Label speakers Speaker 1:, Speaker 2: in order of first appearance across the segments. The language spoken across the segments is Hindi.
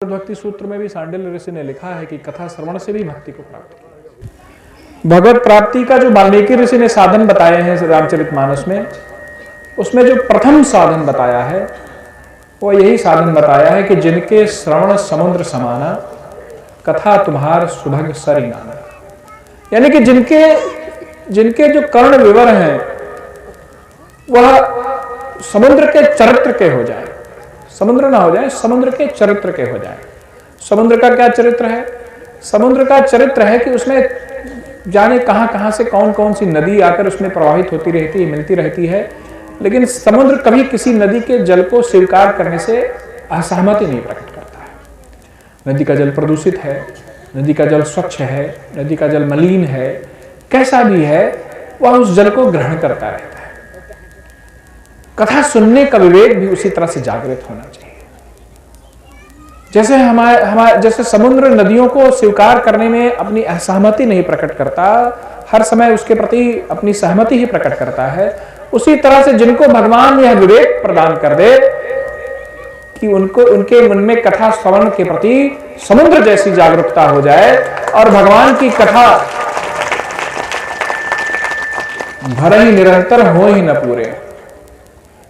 Speaker 1: भक्ति सूत्र में भी सांडिल्य ऋषि ने लिखा है कि कथा श्रवण से भी भक्ति को प्राप्त किया। भगवत प्राप्ति का जो वाल्मीकि ऋषि ने साधन बताए हैं रामचरितमानस में, उसमें जो प्रथम साधन बताया है वो यही साधन बताया है कि जिनके श्रवण समुद्र समाना, कथा तुम्हार सुभग सरी नाना। यानी कि जिनके जो कर्ण विवर हैं वह समुद्र के चरित्र के हो जाए, समुद्र ना हो जाए, समुद्र के चरित्र के हो जाए। समुद्र का क्या चरित्र है? समुद्र का चरित्र है कि उसमें जाने कहां कहां से कौन कौन सी नदी आकर उसमें प्रवाहित होती रहती है, मिलती रहती है, लेकिन समुद्र कभी किसी नदी के जल को स्वीकार करने से असहमति नहीं प्रकट करता है। नदी का जल प्रदूषित है, नदी का जल स्वच्छ है, नदी का जल मलिन है, कैसा भी है, वह उस जल को ग्रहण करता रहता है। कथा सुनने का विवेक भी उसी तरह से जागृत होना चाहिए। जैसे समुद्र नदियों को स्वीकार करने में अपनी असहमति नहीं प्रकट करता, हर समय उसके प्रति अपनी सहमति ही प्रकट करता है, उसी तरह से जिनको भगवान यह विवेक प्रदान कर दे कि उनके मन में कथा श्रवण के प्रति समुद्र जैसी जागरूकता हो जाए और भगवान की कथा भर ही निरंतर हो ही न पूरे,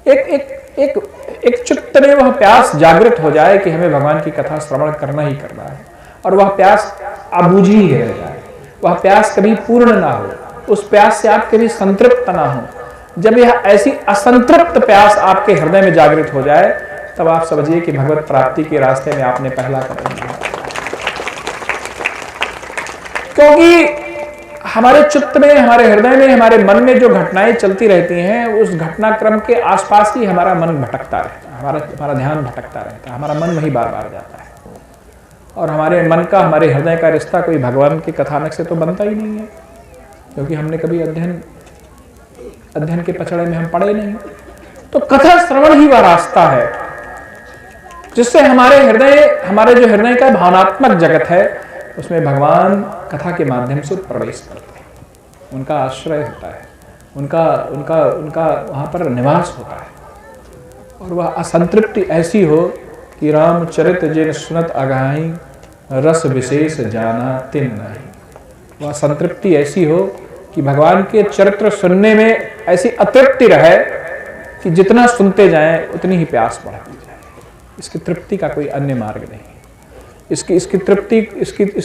Speaker 1: एक चित्त में वह प्यास जागृत हो जाए कि हमें भगवान की कथा श्रवण करना ही करना है, और वह प्यास अबूझी ही रह जाए, वह प्यास कभी पूर्ण ना हो, उस प्यास से आप कभी संतृप्त ना हो। जब यह ऐसी असंतृप्त प्यास आपके हृदय में जागृत हो जाए, तब आप समझिए कि भगवत प्राप्ति के रास्ते में आपने पहला कदम लिया। क्योंकि हमारे चित्त में, हमारे हृदय में, हमारे मन में जो घटनाएं चलती रहती हैं, उस घटनाक्रम के आसपास ही हमारा मन भटकता रहता है, हमारा ध्यान भटकता रहता है, हमारा मन वही बार बार जाता है। और हमारे मन का, हमारे हृदय का रिश्ता कोई भगवान के कथानक से तो बनता ही नहीं है, क्योंकि हमने कभी अध्ययन के पचड़े में हम पड़े नहीं। तो कथा श्रवण ही वह रास्ता है जिससे हमारे जो हृदय का भावनात्मक जगत है उसमें भगवान कथा के माध्यम से प्रवेश करते हैं, उनका आश्रय होता है, उनका वहाँ पर निवास होता है। और वह असंतृप्ति ऐसी हो कि रामचरित जिन सुनत अगाई, रस विशेष जाना तिन नहीं। वह संतृप्ति ऐसी हो कि भगवान के चरित्र सुनने में ऐसी अतृप्ति रहे कि जितना सुनते जाएं उतनी ही प्यास बढ़ती जाए। इसकी तृप्ति का कोई अन्य मार्ग नहीं। इसकी तृप्ति,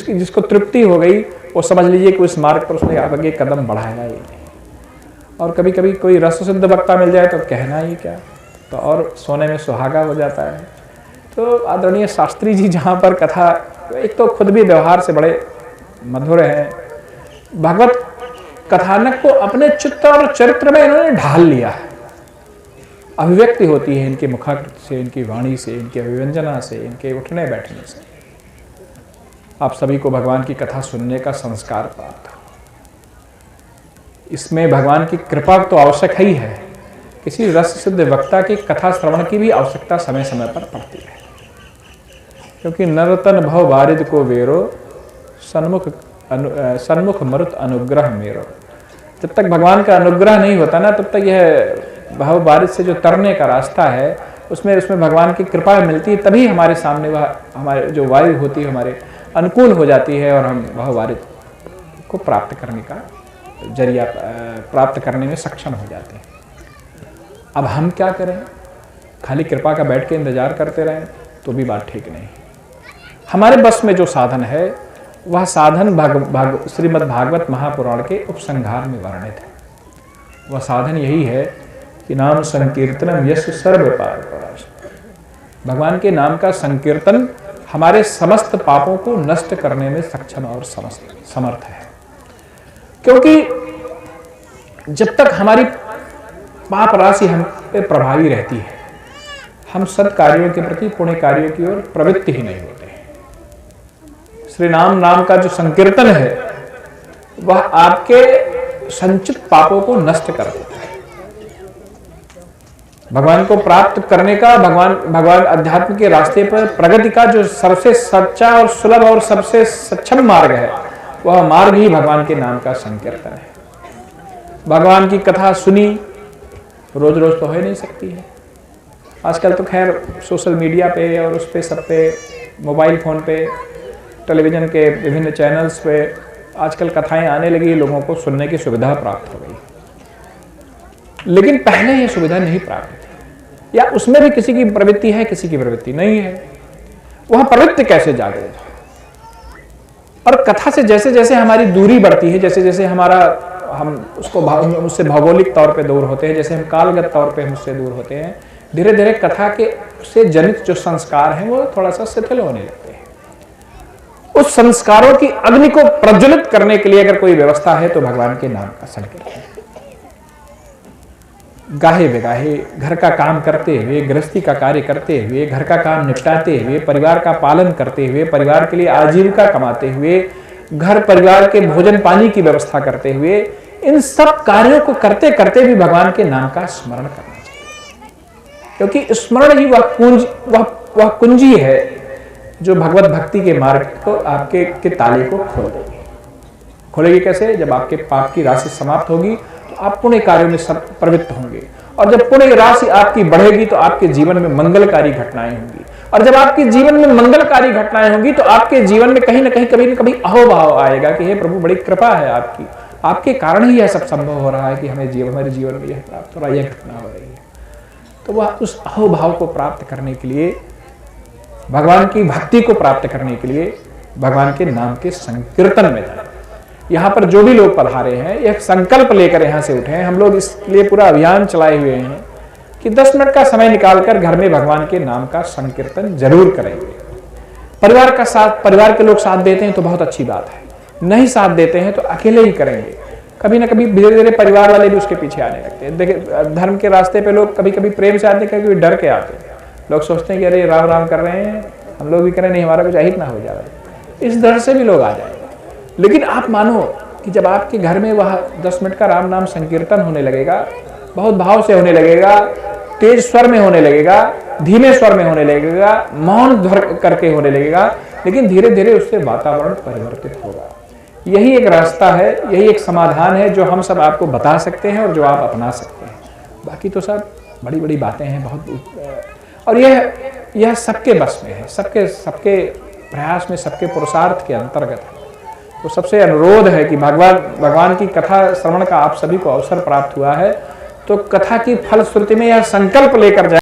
Speaker 1: जिसको तृप्ति हो गई वो समझ लीजिए कि उस मार्ग पर उसने आगे कदम बढ़ाया ही नहीं। और कभी कभी कोई रस सिद्ध वक्ता मिल जाए तो कहना ही क्या, तो और सोने में सुहागा हो जाता है। तो आदरणीय शास्त्री जी जहाँ पर कथा, एक तो खुद भी व्यवहार से बड़े मधुर हैं, भगवत कथानक को अपने चित्त और चरित्र में इन्होंने ढाल लिया है। अभिव्यक्ति होती है इनके मुखाकृति से, इनकी वाणी से, इनके अभिव्यंजना से, इनके उठने बैठने से। आप सभी को भगवान की कथा सुनने का संस्कार प्राप्त हो। इसमें भगवान की कृपा तो आवश्यक ही है, किसी रस सिद्ध वक्ता की कथा श्रवण की भी आवश्यकता समय समय पर पड़ती है। क्योंकि नरतन भव वारिद को वेरो, सन्मुख मरुत अनुग्रह मेरो। जब तक भगवान का अनुग्रह नहीं होता ना, तब तक यह भव वारिद से जो तरने का रास्ता है उसमें भगवान की कृपा मिलती है, तभी हमारे सामने वह हमारे जो वायु होती है हमारे अनुकूल हो जाती है और हम वह वारिद को प्राप्त करने का जरिया प्राप्त करने में सक्षम हो जाते हैं। अब हम क्या करें? खाली कृपा का बैठ के इंतजार करते रहें तो भी बात ठीक नहीं। हमारे बस में जो साधन है वह साधन श्रीमद् भागवत महापुराण के उपसंहार में वर्णित है। वह साधन यही है कि नाम संकीर्तनम यश सर्व पाप प्रणाश। भगवान के नाम का संकीर्तन हमारे समस्त पापों को नष्ट करने में सक्षम और समर्थ है। क्योंकि जब तक हमारी पाप राशि हम पे प्रभावी रहती है, हम सत्कार्यों के प्रति, पुण्य कार्यों की ओर प्रवृत्ति ही नहीं होते। श्री नाम का जो संकीर्तन है वह आपके संचित पापों को नष्ट कर देता है। भगवान को प्राप्त करने का, भगवान अध्यात्म के रास्ते पर प्रगति का जो सबसे सच्चा और सुलभ और सबसे सक्षम मार्ग है, वह मार्ग ही भगवान के नाम का संकीर्तन है। भगवान की कथा सुनी रोज रोज तो हो नहीं सकती है। आजकल तो खैर सोशल मीडिया पे और उस पे सब पे मोबाइल फ़ोन पे, टेलीविज़न के विभिन्न चैनल्स पे आजकल कथाएं आने लगी, लोगों को सुनने की सुविधा प्राप्त हो गई। लेकिन पहले ये सुविधा नहीं प्राप्त थी, या उसमें भी किसी की प्रवृत्ति है, किसी की प्रवृत्ति नहीं है। वह प्रवृत्ति कैसे जागृत हो? और कथा से जैसे जैसे हमारी दूरी बढ़ती है, जैसे जैसे हम उससे भौगोलिक तौर पे दूर होते हैं, जैसे हम कालगत तौर पे हम उससे दूर होते हैं, धीरे धीरे कथा के से जनित जो संस्कार हैं वो थोड़ा सा शिथिल होने लगते हैं। उस संस्कारों की अग्नि को प्रज्वलित करने के लिए अगर कोई व्यवस्था है तो भगवान के नाम का संकीर्तन। गाहे बेगाहे घर का काम करते हुए, गृहस्थी का कार्य करते हुए, घर का काम निपटाते हुए, परिवार का पालन करते हुए, परिवार के लिए आजीविका कमाते हुए, घर परिवार के भोजन पानी की व्यवस्था करते हुए, इन सब कार्यों को करते करते भी भगवान के नाम का स्मरण करना चाहिए, क्योंकि स्मरण ही वह कुंजी है जो भगवत भक्ति के मार्ग को आपके ताले को खोल देगी। खोलेगी कैसे? जब आपके पाप की राशि समाप्त होगी तो आप पुण्य कार्यों में सब प्रवृत्त होंगे, और जब पुण्य राशि आपकी बढ़ेगी तो आपके जीवन में मंगलकारी घटनाएं होंगी, और जब आपके जीवन में मंगलकारी घटनाएं होंगी तो आपके जीवन में कहीं ना कहीं कभी न कभी अहोभाव आएगा कि हे प्रभु, बड़ी कृपा है आपकी, आपके कारण ही यह सब संभव हो रहा है कि हमें हमारे जीवन में यह प्राप्त हो रहा है, यह घटना हो रही है। तो वह उस अहोभाव को प्राप्त करने के लिए, भगवान की भक्ति को प्राप्त करने के लिए भगवान के नाम के संकीर्तन में जाए। यहाँ पर जो भी लोग पधारे हैं, एक संकल्प लेकर यहाँ से उठे हैं। हम लोग इसलिए पूरा अभियान चलाए हुए हैं कि 10 मिनट का समय निकालकर घर में भगवान के नाम का संकीर्तन जरूर करेंगे। परिवार के लोग साथ देते हैं तो बहुत अच्छी बात है, नहीं साथ देते हैं तो अकेले ही करेंगे। कभी ना कभी धीरे धीरे परिवार वाले भी उसके पीछे आने लगते हैं। देखिए, धर्म के रास्ते पे लोग कभी कभी प्रेम से आते हैं, कभी डर के आते हैं। लोग सोचते हैं कि अरे राम राम कर रहे हैं, हम लोग भी करें, नहीं हमारा कुछ अहित ना हो जाए, इस डर से भी लोग आ जाएंगे। लेकिन आप मानो कि जब आपके घर में वह 10 मिनट का राम नाम संकीर्तन होने लगेगा, बहुत भाव से होने लगेगा, तेज स्वर में होने लगेगा, धीमे स्वर में होने लगेगा, मौन ध्वर करके होने लगेगा, लेकिन धीरे धीरे उससे वातावरण परिवर्तित होगा। यही एक रास्ता है, यही एक समाधान है जो हम सब आपको बता सकते हैं और जो आप अपना सकते हैं। बाकी तो सब बड़ी बड़ी बातें हैं बहुत, और यह सबके बस में है, सबके प्रयास में, सबके पुरुषार्थ के अंतर्गत है। तो सबसे अनुरोध है कि भगवान की कथा श्रवण का आप सभी को अवसर प्राप्त हुआ है तो कथा की फलश्रुति में यह संकल्प लेकर जाए।